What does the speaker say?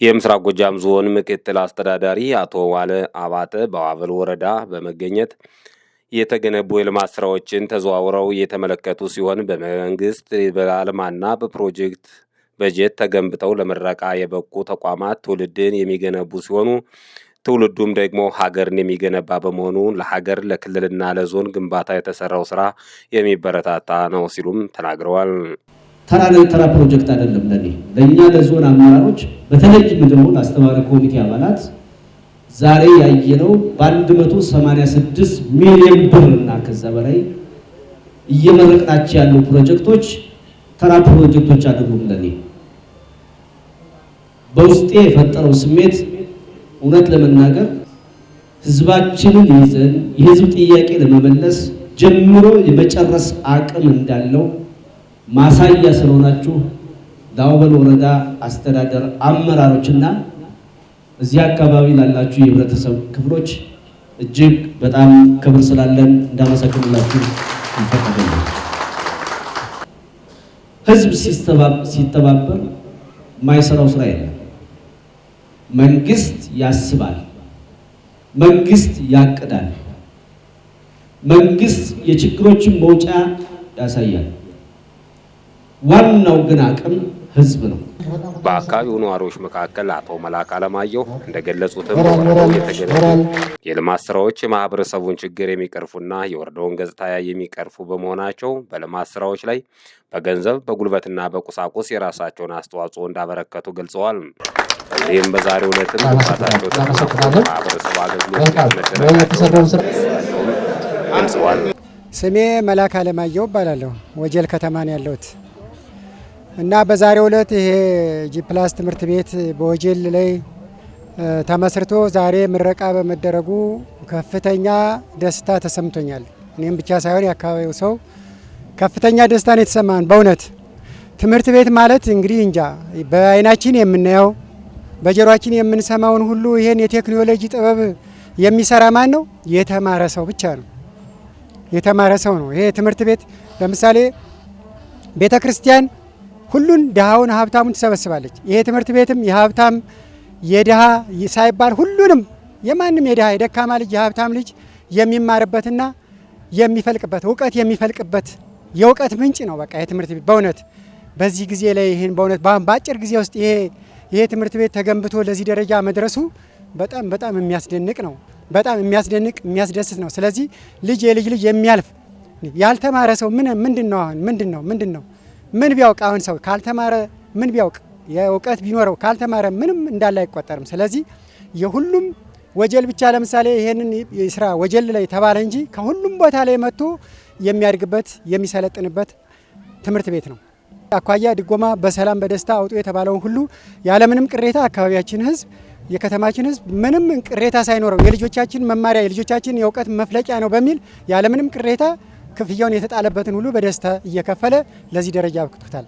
የምስራቅ ጎጃም ዞን ምክትል አስተዳዳሪ አቶ ዋለ አባተ በዋበል ወረዳ በመገኘት የተገነቡ የልማት ስራዎችን ተዘዋውረው የተመለከቱ ሲሆን በመንግስት በዓላማና በፕሮጀክት በጀት ተገንብተው ለምረቃ የበቁ ተቋማት ትውልድን የሚገነቡ ሲሆኑ ትውልዱም ደግሞ ሀገርን የሚገነባ በመሆኑ ለሀገር ለክልልና ለዞን ግንባታ የተሰራው ስራ የሚበረታታ ነው ሲሉም ተናግረዋል። ተራ ፕሮጀክት አይደለም ለኛ ለዞን አመራሮች በተለይም ደግሞ ለአስተባባሪ ኮሚቴ አባላት ዛሬ ያየነው በ186 ሚሊዮን ብር እና ከዛ በላይ እየመረቅናቸው ያሉ ፕሮጀክቶች ተራ ፕሮጀክቶች አይደሉም። ለኔ በውስጤ የፈጠረው ስሜት እውነት ለመናገር ህዝባችንን ይዘን የህዝብ ጥያቄ ለመመለስ ጀምሮ የመጨረስ አቅም እንዳለው ማሳያ ስለሆናችሁ ለዋበል ወረዳ አስተዳደር አመራሮችና እዚህ አካባቢ ላላችሁ የህብረተሰብ ክፍሎች እጅግ በጣም ክብር ስላለን እንዳመሰግንላችሁ እንፈቅዳለን። ህዝብ ሲተባበር ማይሰራው ስራ የለም። መንግስት ያስባል፣ መንግስት ያቅዳል፣ መንግስት የችግሮችን መውጫ ያሳያል። ዋናው ግን አቅም ህዝብ ነው። በአካባቢው ነዋሪዎች መካከል አቶ መላክ አለማየሁ እንደገለጹትም በወረዳው የተገነቡ የልማት ስራዎች የማህበረሰቡን ችግር የሚቀርፉና የወረዳውን ገጽታ የሚቀርፉ በመሆናቸው በልማት ስራዎች ላይ በገንዘብ በጉልበትና በቁሳቁስ የራሳቸውን አስተዋጽኦ እንዳበረከቱ ገልጸዋል። ይህም በዛሬው ዕለትም ግንባታቸው ተጠናቆ ማህበረሰቡ አገልግሎት ገልጸዋል። ስሜ መላክ አለማየሁ እባላለሁ። ወጀል ከተማ ነው ያለሁት እና በዛሬው ዕለት ይሄ ጂፕላስ ትምህርት ቤት በወጀል ላይ ተመስርቶ ዛሬ ምረቃ በመደረጉ ከፍተኛ ደስታ ተሰምቶኛል። እኔም ብቻ ሳይሆን የአካባቢው ሰው ከፍተኛ ደስታ ነው የተሰማን። በእውነት ትምህርት ቤት ማለት እንግዲህ እንጃ በአይናችን የምናየው በጆሮአችን የምንሰማውን ሁሉ ይሄን የቴክኖሎጂ ጥበብ የሚሰራ ማን ነው? የተማረ ሰው ብቻ ነው። የተማረ ሰው ነው። ይሄ ትምህርት ቤት ለምሳሌ ቤተ ክርስቲያን ሁሉን ድሃውን ሀብታሙን ትሰበስባለች። ይሄ ትምህርት ቤትም የሀብታም የድሃ ሳይባል ሁሉንም የማንም የድሃ የደካማ ልጅ የሀብታም ልጅ የሚማርበትና የሚፈልቅበት እውቀት የሚፈልቅበት የእውቀት ምንጭ ነው። በቃ የትምህርት ቤት በእውነት በዚህ ጊዜ ላይ ይሄን በእውነት በአጭር ጊዜ ውስጥ ይሄ ትምህርት ቤት ተገንብቶ ለዚህ ደረጃ መድረሱ በጣም የሚያስደንቅ ነው። በጣም የሚያስደንቅ የሚያስደስት ነው። ስለዚህ የልጅ ልጅ የሚያልፍ ያልተማረ ሰው ምንድነው ምን ቢያውቅ አሁን ሰው ካልተማረ ምን ቢያውቅ የእውቀት ቢኖረው ካልተማረ ምንም እንዳለ አይቆጠርም። ስለዚህ የሁሉም ወጀል ብቻ ለምሳሌ ይሄንን ስራ ወጀል ላይ ተባለ እንጂ ከሁሉም ቦታ ላይ መጥቶ የሚያድግበት የሚሰለጥንበት ትምህርት ቤት ነው። አኳያ ድጎማ በሰላም በደስታ አውጡ የተባለውን ሁሉ ያለምንም ቅሬታ አካባቢያችን ህዝብ የከተማችን ህዝብ ምንም ቅሬታ ሳይኖረው የልጆቻችን መማሪያ የልጆቻችን የእውቀት መፍለቂያ ነው በሚል ያለምንም ቅሬታ ክፍያውን የተጣለበትን ሁሉ በደስታ እየከፈለ ለዚህ ደረጃ አብቅቶታል።